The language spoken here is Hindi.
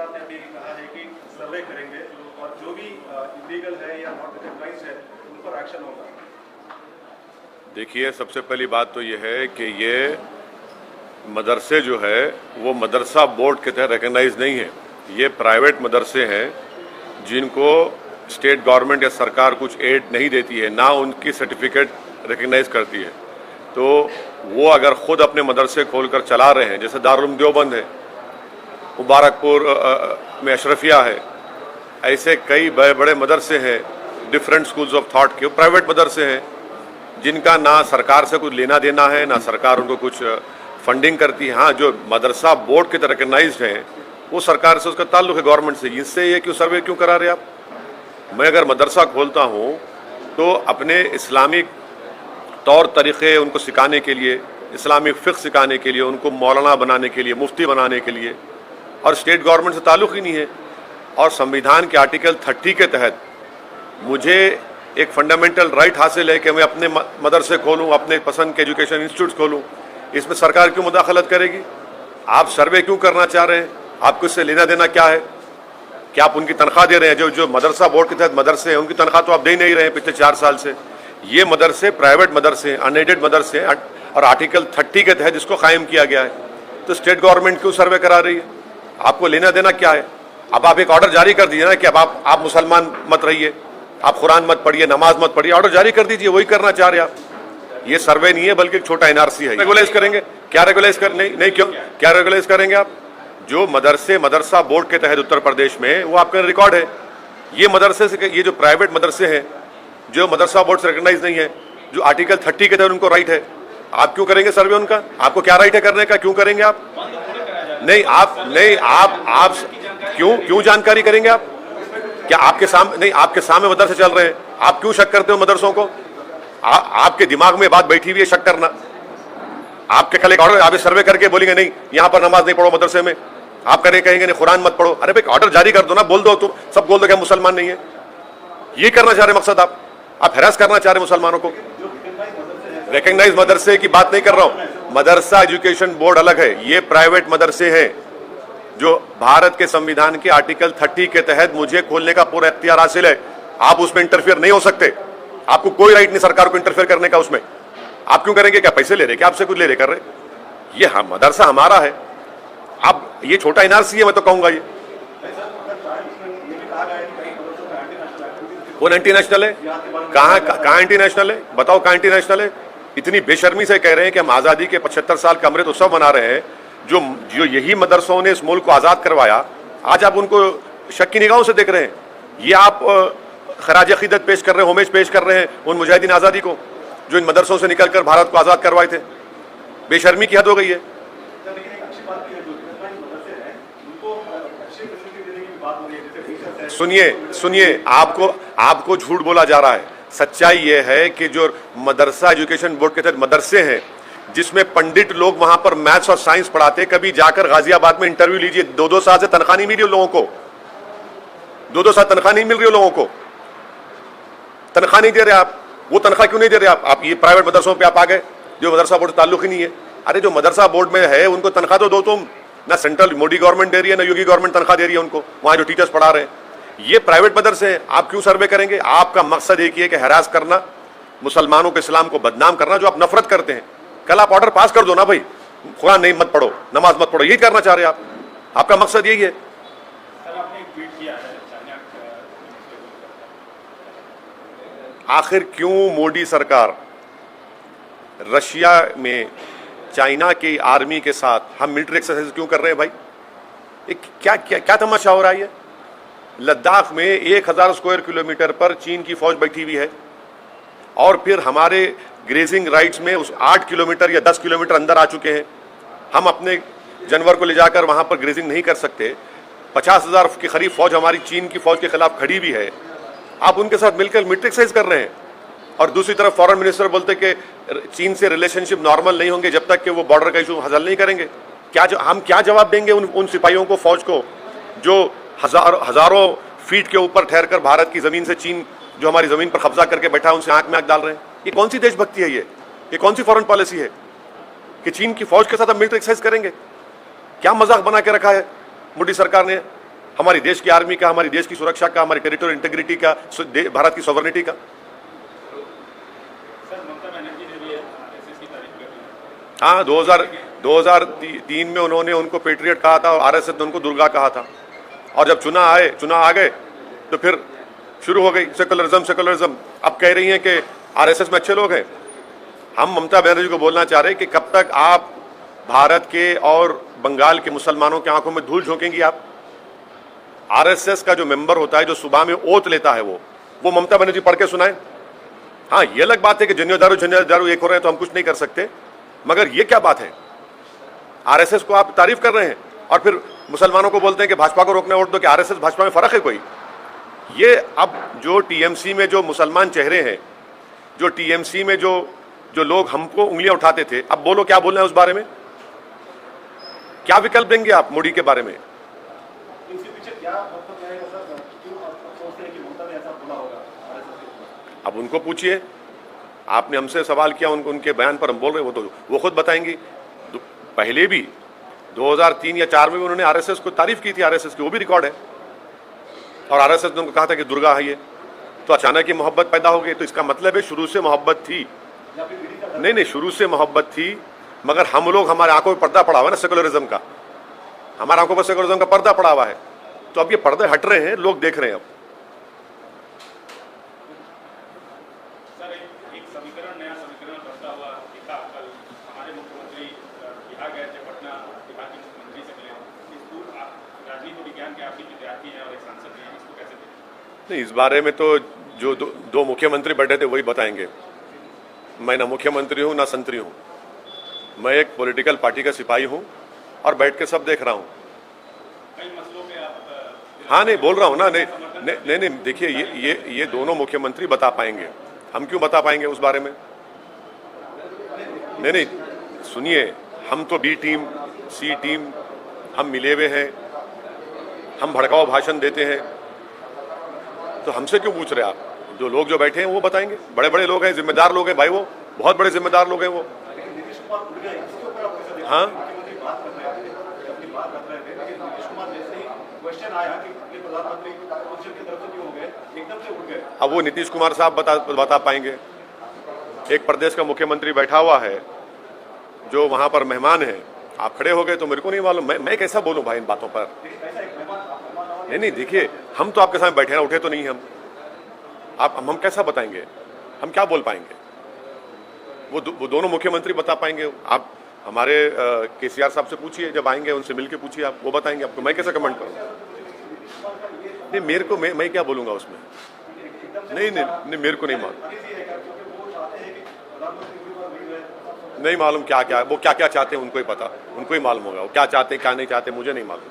सरकार ने अभी कहा है कि सर्वे करेंगे और जो भी इलीगल है या नॉट रिकॉग्नाइज्ड है उन पर एक्शन होगा। देखिए, सबसे पहली बात तो ये है कि ये मदरसे जो है वो मदरसा बोर्ड के तहत रिकॉग्नाइज नहीं है। ये प्राइवेट मदरसे हैं जिनको स्टेट गवर्नमेंट या सरकार कुछ एड नहीं देती है, ना उनकी सर्टिफिकेट रिकॉग्नाइज करती है। तो वो अगर खुद अपने मदरसे खोलकर चला रहे हैं, जैसे दारुल उलूम देवबंद है, मुबारकपुर में अशरफिया है, ऐसे कई बड़े बड़े मदरसे हैं, डिफरेंट स्कूल्स ऑफ थॉट के प्राइवेट मदरसे हैं जिनका ना सरकार से कुछ लेना देना है, ना सरकार उनको कुछ फंडिंग करती है। हाँ, जो मदरसा बोर्ड के तरह रिकॉग्नाइज्ड हैं वो सरकार से उसका ताल्लुक है, गवर्नमेंट से। इससे ये क्यों सर्वे क्यों करा रहे आप? मैं अगर मदरसा खोलता हूँ तो अपने इस्लामिक तौर तरीक़े उनको सिखाने के लिए, इस्लामिक फ़िक़्ह सिखाने के लिए, उनको मौलाना बनाने के लिए, मुफ्ती बनाने के लिए, और स्टेट गवर्नमेंट से ताल्लुक़ ही नहीं है। और संविधान के आर्टिकल 30 के तहत मुझे एक फंडामेंटल राइट हासिल है कि मैं अपने मदरसे खोलूँ, अपने पसंद के एजुकेशन इंस्टीट्यूट खोलूँ। इसमें सरकार क्यों मुदाखलत करेगी? आप सर्वे क्यों करना चाह रहे हैं? आपको इससे लेना देना क्या है? क्या आप उनकी तनख्वाह दे रहे हैं? जो मदरसा बोर्ड के तहत मदरसे हैं उनकी तनख्वाह तो आप दे नहीं रहे हैं पिछले 4 साल से। ये मदरसे प्राइवेट मदरसे हैं, अनएडेड मदरसे हैं, और आर्टिकल 30 के तहत इसको कायम किया गया है। तो स्टेट गवर्नमेंट क्यों सर्वे करा रही है? आपको लेना देना क्या है? अब आप एक ऑर्डर जारी कर दीजिए ना कि अब आप मुसलमान मत रहिए, आप कुरान मत पढ़िए, नमाज मत पढ़िए, ऑर्डर जारी कर दीजिए। वही करना चाह रहे हैं आप। ये सर्वे नहीं है बल्कि एक छोटा एनआरसी है। रेगुलाइज करेंगे क्या? रेगुलाइज कर नहीं क्यों? क्या रेगुलाइज करेंगे आप? जो मदरसा बोर्ड के तहत उत्तर प्रदेश में वो आपका रिकॉर्ड है। ये मदरसे से, ये जो प्राइवेट मदरसे हैं जो मदरसा बोर्ड से रिकॉग्नाइज नहीं है, जो आर्टिकल 30 के तहत उनको राइट है, आप क्यों करेंगे सर्वे उनका? आपको क्या राइट है करने का? क्यों करेंगे आप? नहीं आप क्यों जानकारी करेंगे आप? क्या आपके सामने नहीं, आपके सामने मदरसे चल रहे हैं, आप क्यों शक करते हो मदरसों को? आपके दिमाग में बात बैठी हुई है शक करना। आपके कल एक ऑर्डर, आप सर्वे करके बोलेंगे नहीं यहाँ पर नमाज नहीं पढ़ो मदरसे में, आप कहेंगे नहीं कुरान मत पढ़ो। अरे भाई ऑर्डर जारी कर दो ना, बोल दो, तुम सब बोल दो कि मुसलमान नहीं है। ये करना चाह रहे मकसद आप हैरास करना चाह रहे मुसलमानों को। रिकॉग्नाइज मदरसे की बात नहीं कर रहा हूं, मदरसा एजुकेशन बोर्ड अलग है। ये प्राइवेट मदरसे हैं जो भारत के संविधान के आर्टिकल 30 के तहत मुझे खोलने का पूरा इख्तियार हासिल है। आप उसमें इंटरफियर नहीं हो सकते, आपको कोई राइट नहीं सरकार को इंटरफियर करने का उसमें। आप क्यों करेंगे? क्या पैसे ले रहे? क्या आपसे कुछ ले रहे कर रहे? ये मदरसा हमारा है। अब ये छोटा एनआरसी है, मैं तो कहूंगा ये कौन एंटी नेशनल है? कहाँ एंटी नेशनल है? बताओ कहाँ एंटी नेशनल है? इतनी बेशर्मी से कह रहे हैं कि हम आज़ादी के 75 साल का अमृत उत्सव मना रहे हैं। जो यही मदरसों ने इस मुल्क को आज़ाद करवाया, आज आप उनको शक की निगाहों से देख रहे हैं। ये आप खराज अकीदत पेश कर रहे हैं, होमेज पेश कर रहे हैं उन मुजाहिदीन आज़ादी को जो इन मदरसों से निकलकर भारत को आज़ाद करवाए थे। बेशर्मी की हद हो गई है। सुनिए, आपको झूठ बोला जा रहा है। सच्चाई यह है कि जो मदरसा एजुकेशन बोर्ड के तहत मदरसे हैं जिसमें पंडित लोग वहां पर मैथ्स और साइंस पढ़ाते, कभी जाकर गाजियाबाद में इंटरव्यू लीजिए, 2-2 साल से तनख्वाह नहीं मिल रही लोगों को, 2-2 साल तनख्वाह नहीं मिल रही लोगों को, तनख्वाह नहीं दे रहे आप। वो तनख्वाह क्यों नहीं दे रहे आप ये प्राइवेट मदरसों पे आप आ गए जो मदरसा बोर्ड से ताल्लुक ही नहीं है। अरे जो मदरसा बोर्ड में है उनको तनख्वाह तो दो तुम। ना सेंट्रल मोदी गवर्नमेंट दे रही है, ना योगी गवर्नमेंट तनख्वाह दे रही है उनको, वहां जो टीचर्स पढ़ा रहे हैं। ये प्राइवेट मदरसे हैं, आप क्यों सर्वे करेंगे? आपका मकसद एक ही है कि हरास करना, मुसलमानों के इस्लाम को बदनाम करना, जो आप नफरत करते हैं। कल आप ऑर्डर पास कर दो ना भाई, कुरान नहीं मत पढ़ो, नमाज मत पढ़ो, यही करना चाह रहे हैं आप। आपका मकसद यही है। आखिर क्यों मोदी सरकार रशिया में चाइना की आर्मी के साथ हम मिलिट्री एक्सरसाइज क्यों कर रहे हैं भाई? क्या तमाशा हो रहा है? लद्दाख में 1000 स्क्वायर किलोमीटर पर चीन की फौज बैठी हुई है और फिर हमारे ग्रेजिंग राइट्स में उस 8 किलोमीटर या 10 किलोमीटर अंदर आ चुके हैं। हम अपने जानवर को ले जाकर वहां पर ग्रेजिंग नहीं कर सकते। 50,000 के करीब फौज हमारी चीन की फौज के खिलाफ खड़ी भी है। आप उनके साथ मिलकर मिलिट्री एक्सरसाइज कर रहे हैं और दूसरी तरफ फॉरेन मिनिस्टर बोलते कि चीन से रिलेशनशिप नॉर्मल नहीं होंगे जब तक कि वो बॉर्डर का इशू हल नहीं करेंगे। हम क्या जवाब देंगे उन सिपाहियों को, फौज को, जो हजारों फीट के ऊपर ठहरकर भारत की जमीन से चीन जो हमारी जमीन पर कब्जा करके बैठा है उनसे आंख में आंख डाल रहे हैं? ये कौन सी देशभक्ति है? ये कौन सी फॉरेन पॉलिसी है कि चीन की फौज के साथ हम मिलिट्री एक्सरसाइज करेंगे? क्या मजाक बना के रखा है मोदी सरकार ने? हमारी देश की आर्मी का, हमारी देश की सुरक्षा का, हमारी टेरिटोरियल इंटीग्रिटी का, भारत की सॉवरेनिटी का। सर ममता बनर्जी ने भी आरएसएस की तारीफ कर दी। हाँ, 2003 में उन्होंने उनको पेट्रियट कहा था और आरएसएस ने उनको दुर्गा कहा था। और जब चुनाव आ गए तो फिर शुरू हो गई सेकुलरिज्म। अब कह रही हैं कि आरएसएस में अच्छे लोग हैं। हम ममता बनर्जी को बोलना चाह रहे हैं कि कब तक आप भारत के और बंगाल के मुसलमानों की आंखों में धूल झोंकेंगी आप? आरएसएस का जो मेंबर होता है, जो सुबह में ओथ लेता है, वो ममता बनर्जी पढ़ के सुनाए। हाँ, ये अलग बात है कि जनियो दारू एक हो रहे हैं तो हम कुछ नहीं कर सकते, मगर ये क्या बात है? आरएसएस को आप तारीफ कर रहे हैं और फिर मुसलमानों को बोलते हैं कि भाजपा को रोकने वोट दो। कि आरएसएस भाजपा में फर्क है कोई? ये अब जो टीएमसी में जो मुसलमान चेहरे हैं, जो टीएमसी में जो लोग हमको उंगलियां उठाते थे, अब बोलो क्या बोलना है उस बारे में? क्या विकल्प देंगे आप मोदी के बारे में? इसके पीछे क्या मतलब है सर? क्यों आप सोचते हैं कि ममता ने ऐसा बोला होगा आरएसएस के ऊपर? अब उनको पूछिए। आपने हमसे सवाल किया, उनके बयान पर हम बोल रहे हैं, वो खुद बताएंगी। पहले भी 2003 या 4 में भी उन्होंने आरएसएस को तारीफ की थी, आरएसएस की, वो भी रिकॉर्ड है। और आरएसएस ने उनको कहा था कि दुर्गा है ये। तो अचानक ही मोहब्बत पैदा हो गई। तो इसका मतलब है शुरू से मोहब्बत थी। नहीं, शुरू से मोहब्बत थी, मगर हम लोग, हमारे आंखों पर पर्दा पड़ा हुआ है ना सेकुलरिज्म का। हमारे आंखों पर सेकुलरिज्म का पर्दा पड़ा हुआ है। तो अब ये पर्दे हट रहे हैं, लोग देख रहे हैं अब। सर एक समीकरण, नया समीकरण बनता हुआ दिखा कल। हमारे मुख्यमंत्री बिहार गए थे, पटना बिहार के मुख्यमंत्री से मिले। इसको आप राजनीति विज्ञान के आपके विद्यार्थी हैं और एक सांसद हैं, इसको कैसे देखें? नहीं, इस बारे में तो जो दो मुख्यमंत्री बैठे थे वही बताएंगे। मैं ना मुख्यमंत्री हूं ना संतरी हूं। मैं एक पॉलिटिकल पार्टी का सिपाही हूं और बैठ के सब देख रहा हूं। कई मसलों पे आप हाँ, नहीं बोल रहा हूं ना। नहीं, देखिए, ये दोनों मुख्यमंत्री बता पाएंगे। हम क्यों बता पाएंगे उस बारे में? नहीं, सुनिए, हम तो बी टीम, सी टीम, हम मिले हुए हैं, हम भड़काऊ भाषण देते हैं। तो हमसे क्यों पूछ रहे आप? जो लोग जो बैठे हैं वो बताएंगे। बड़े बड़े लोग हैं, जिम्मेदार लोग हैं भाई, वो बहुत बड़े जिम्मेदार लोग हैं वो। नीतीश कुमार उठ गए, इसके ऊपर आप कैसे देखते हैं? हाँ, मुख्यमंत्री बात कर रहे थे, अपनी बात रख रहे थे, लेकिन नीतीश कुमार जैसे ही क्वेश्चन आया कि अगले प्रधानमंत्री पोजीशन की तरफ से क्यों हो गए, एकदम से उठ गए। अब वो नीतीश कुमार साहब बता पाएंगे। एक प्रदेश का मुख्यमंत्री बैठा हुआ है जो वहां पर मेहमान है, आप खड़े हो गए तो मेरे को नहीं मालूम। मैं कैसा बोलूं भाई इन बातों पर? ऐसा एक मेहमान नहीं, देखिए, हम तो आपके सामने बैठे हैं, उठे तो नहीं हम। हम कैसा बताएंगे? हम क्या बोल पाएंगे? वो दोनों मुख्यमंत्री बता पाएंगे। आप हमारे केसीआर साहब से पूछिए, जब आएंगे उनसे मिलके पूछिए, आप वो बताएंगे आपको। मैं कैसे कमेंट करूं? नहीं, मेरे को मैं क्या बोलूंगा उसमें? नहीं, मेरे को नहीं मालूम। नहीं मालूम क्या वो क्या चाहते हैं, उनको ही पता, उनको ही मालूम होगा वो क्या चाहते हैं क्या नहीं चाहते, मुझे नहीं मालूम।